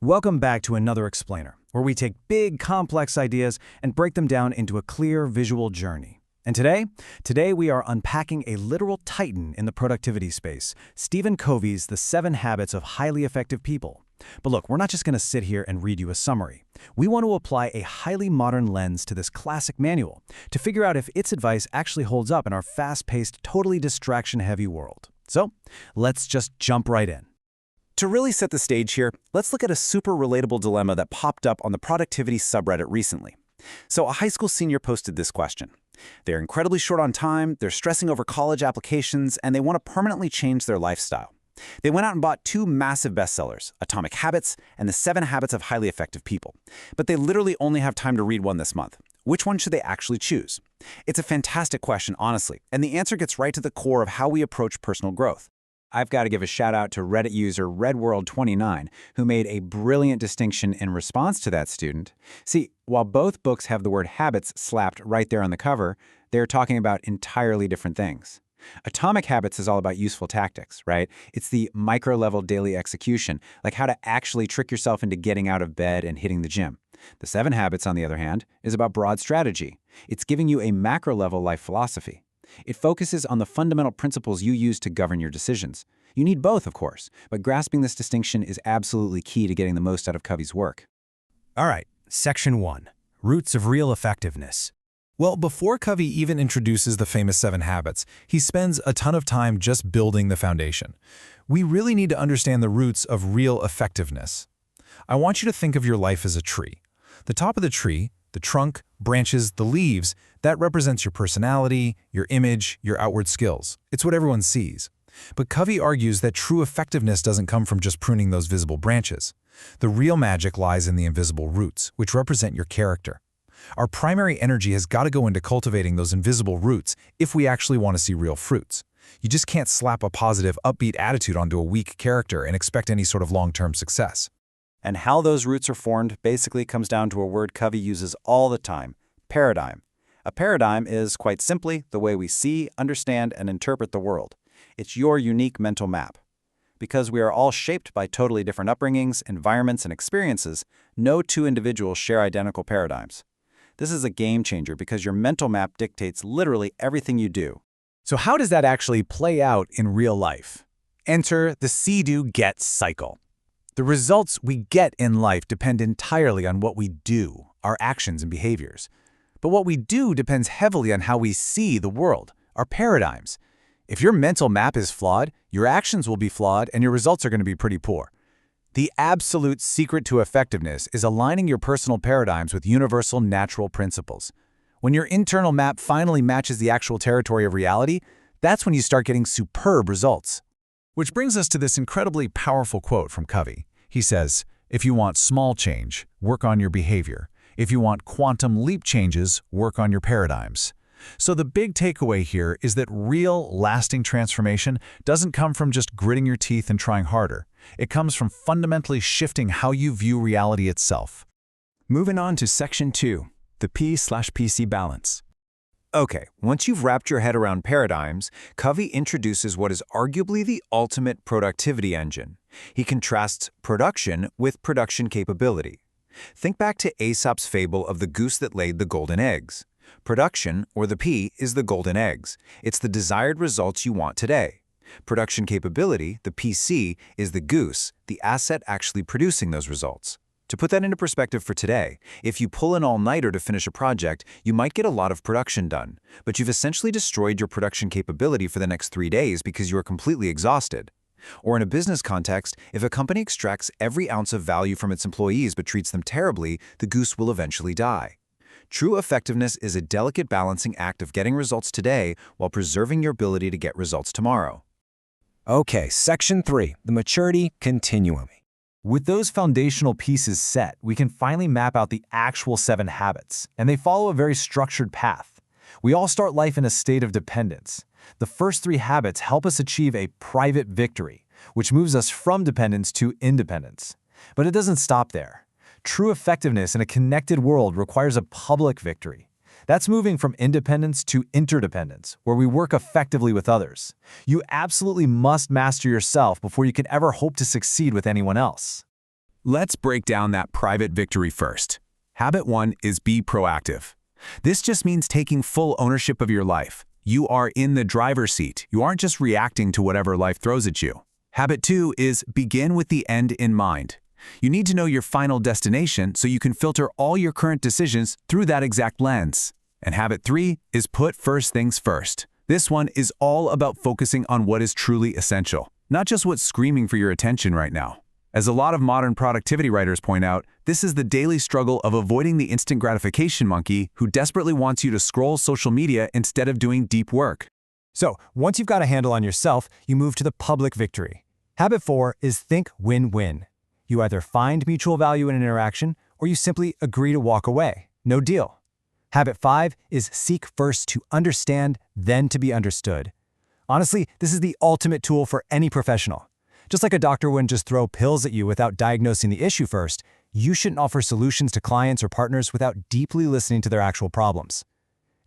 Welcome back to another explainer, where we take big, complex ideas and break them down into a clear visual journey. And today we are unpacking a literal titan in the productivity space, Stephen Covey's The 7 Habits of Highly Effective People. But look, we're not just going to sit here and read you a summary. We want to apply a highly modern lens to this classic manual to figure out if its advice actually holds up in our fast-paced, totally distraction-heavy world. So, let's just jump right in. To really set the stage here, let's look at a super relatable dilemma that popped up on the productivity subreddit recently. So a high school senior posted this question. They're incredibly short on time, they're stressing over college applications, and they want to permanently change their lifestyle. They went out and bought 2 massive bestsellers, Atomic Habits and The 7 Habits of Highly Effective People. But they literally only have time to read one this month. Which one should they actually choose? It's a fantastic question, honestly, and the answer gets right to the core of how we approach personal growth. I've got to give a shout out to Reddit user RedWorld29, who made a brilliant distinction in response to that student. See, while both books have the word habits slapped right there on the cover, they're talking about entirely different things. Atomic Habits is all about useful tactics, right? It's the micro-level daily execution, like how to actually trick yourself into getting out of bed and hitting the gym. The 7 Habits, on the other hand, is about broad strategy. It's giving you a macro-level life philosophy. It focuses on the fundamental principles you use to govern your decisions. You need both, of course, but grasping this distinction is absolutely key to getting the most out of Covey's work. All right, Section 1. Roots of Real Effectiveness. Well, before Covey even introduces the famous 7 habits, he spends a ton of time just building the foundation. We really need to understand the roots of real effectiveness. I want you to think of your life as a tree. The top of the tree, the trunk, branches, the leaves, that represents your personality, your image, your outward skills. It's what everyone sees. But Covey argues that true effectiveness doesn't come from just pruning those visible branches. The real magic lies in the invisible roots, which represent your character. Our primary energy has got to go into cultivating those invisible roots if we actually want to see real fruits. You just can't slap a positive, upbeat attitude onto a weak character and expect any sort of long-term success. And how those roots are formed basically comes down to a word Covey uses all the time, paradigm. A paradigm is, quite simply, the way we see, understand, and interpret the world. It's your unique mental map. Because we are all shaped by totally different upbringings, environments, and experiences, no 2 individuals share identical paradigms. This is a game changer because your mental map dictates literally everything you do. So how does that actually play out in real life? Enter the see-do-get cycle. The results we get in life depend entirely on what we do, our actions and behaviors. But what we do depends heavily on how we see the world, our paradigms. If your mental map is flawed, your actions will be flawed and your results are going to be pretty poor. The absolute secret to effectiveness is aligning your personal paradigms with universal natural principles. When your internal map finally matches the actual territory of reality, that's when you start getting superb results. Which brings us to this incredibly powerful quote from Covey. He says, "If you want small change, work on your behavior. If you want quantum leap changes, work on your paradigms." So the big takeaway here is that real, lasting transformation doesn't come from just gritting your teeth and trying harder. It comes from fundamentally shifting how you view reality itself. Moving on to Section 2, the P/PC balance. Okay, once you've wrapped your head around paradigms, Covey introduces what is arguably the ultimate productivity engine. He contrasts production with production capability. Think back to Aesop's fable of the goose that laid the golden eggs. Production, or the P, is the golden eggs. It's the desired results you want today. Production capability, the PC, is the goose, the asset actually producing those results. To put that into perspective for today, if you pull an all-nighter to finish a project, you might get a lot of production done, but you've essentially destroyed your production capability for the next 3 days because you are completely exhausted. Or in a business context, if a company extracts every ounce of value from its employees but treats them terribly, the goose will eventually die. True effectiveness is a delicate balancing act of getting results today while preserving your ability to get results tomorrow. Okay, Section 3, the Maturity Continuum. With those foundational pieces set, we can finally map out the actual 7 habits, and they follow a very structured path. We all start life in a state of dependence. The first 3 habits help us achieve a private victory, which moves us from dependence to independence. But it doesn't stop there. True effectiveness in a connected world requires a public victory. That's moving from independence to interdependence, where we work effectively with others. You absolutely must master yourself before you can ever hope to succeed with anyone else. Let's break down that private victory first. Habit 1 is be proactive. This just means taking full ownership of your life. You are in the driver's seat. You aren't just reacting to whatever life throws at you. Habit 2 is begin with the end in mind. You need to know your final destination so you can filter all your current decisions through that exact lens. And habit 3 is put first things first. This one is all about focusing on what is truly essential, not just what's screaming for your attention right now. As a lot of modern productivity writers point out, this is the daily struggle of avoiding the instant gratification monkey who desperately wants you to scroll social media instead of doing deep work. So, once you've got a handle on yourself, you move to the public victory. Habit 4 is think win-win. You either find mutual value in an interaction, or you simply agree to walk away. No deal. Habit 5 is seek first to understand, then to be understood. Honestly, this is the ultimate tool for any professional. Just like a doctor wouldn't just throw pills at you without diagnosing the issue first, you shouldn't offer solutions to clients or partners without deeply listening to their actual problems.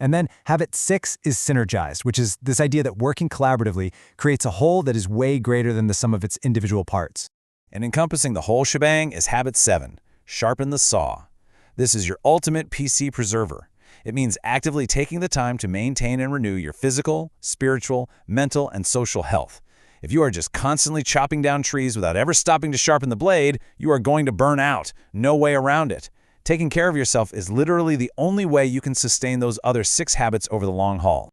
And then habit 6 is synergized, which is this idea that working collaboratively creates a whole that is way greater than the sum of its individual parts. And encompassing the whole shebang is habit 7, sharpen the saw. This is your ultimate PC preserver. It means actively taking the time to maintain and renew your physical, spiritual, mental, and social health. If you are just constantly chopping down trees without ever stopping to sharpen the blade, you are going to burn out. No way around it. Taking care of yourself is literally the only way you can sustain those other 6 habits over the long haul.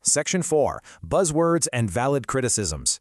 Section 4. Buzzwords and valid criticisms.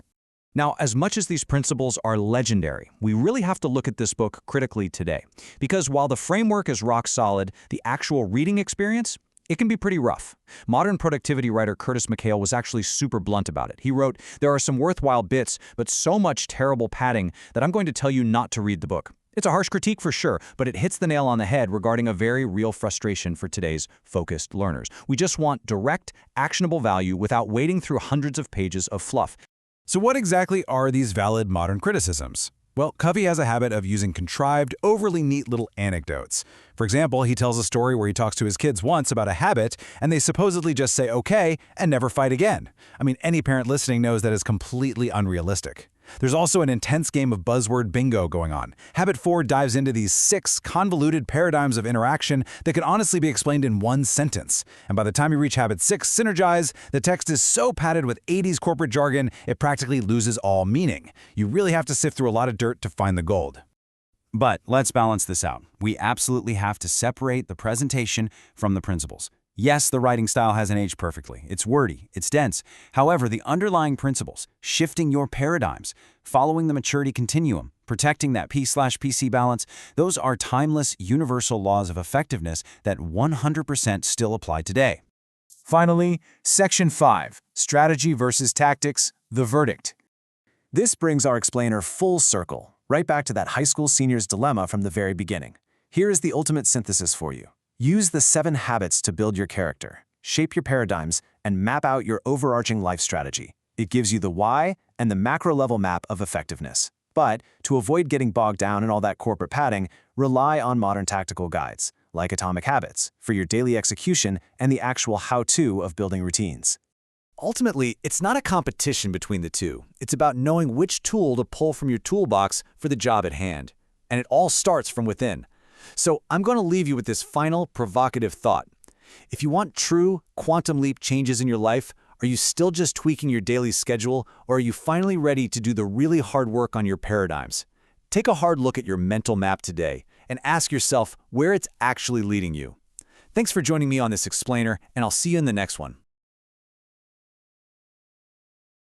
Now, as much as these principles are legendary, we really have to look at this book critically today. Because while the framework is rock solid, the actual reading experience, it can be pretty rough. Modern productivity writer Curtis McHale was actually super blunt about it. He wrote, "There are some worthwhile bits, but so much terrible padding that I'm going to tell you not to read the book." It's a harsh critique for sure, but it hits the nail on the head regarding a very real frustration for today's focused learners. We just want direct, actionable value without wading through hundreds of pages of fluff. So what exactly are these valid modern criticisms? Well, Covey has a habit of using contrived, overly neat little anecdotes. For example, he tells a story where he talks to his kids once about a habit, and they supposedly just say okay and never fight again. I mean, any parent listening knows that is completely unrealistic. There's also an intense game of buzzword bingo going on. Habit 4 dives into these 6 convoluted paradigms of interaction that can honestly be explained in one sentence. And by the time you reach habit 6, synergize, the text is so padded with 80s corporate jargon, it practically loses all meaning. You really have to sift through a lot of dirt to find the gold. But let's balance this out. We absolutely have to separate the presentation from the principles. Yes, the writing style hasn't aged perfectly. It's wordy, it's dense. However, the underlying principles, shifting your paradigms, following the maturity continuum, protecting that P/PC balance, those are timeless, universal laws of effectiveness that 100% still apply today. Finally, Section 5, Strategy versus Tactics, the verdict. This brings our explainer full circle, right back to that high school senior's dilemma from the very beginning. Here is the ultimate synthesis for you. Use the 7 habits to build your character, shape your paradigms, and map out your overarching life strategy. It gives you the why and the macro-level map of effectiveness. But to avoid getting bogged down in all that corporate padding, rely on modern tactical guides, like Atomic Habits, for your daily execution and the actual how-to of building routines. Ultimately, it's not a competition between the two. It's about knowing which tool to pull from your toolbox for the job at hand. And it all starts from within. So I'm going to leave you with this final provocative thought. If you want true quantum leap changes in your life, are you still just tweaking your daily schedule, or are you finally ready to do the really hard work on your paradigms? Take a hard look at your mental map today and ask yourself where it's actually leading you. Thanks for joining me on this explainer, and I'll see you in the next one.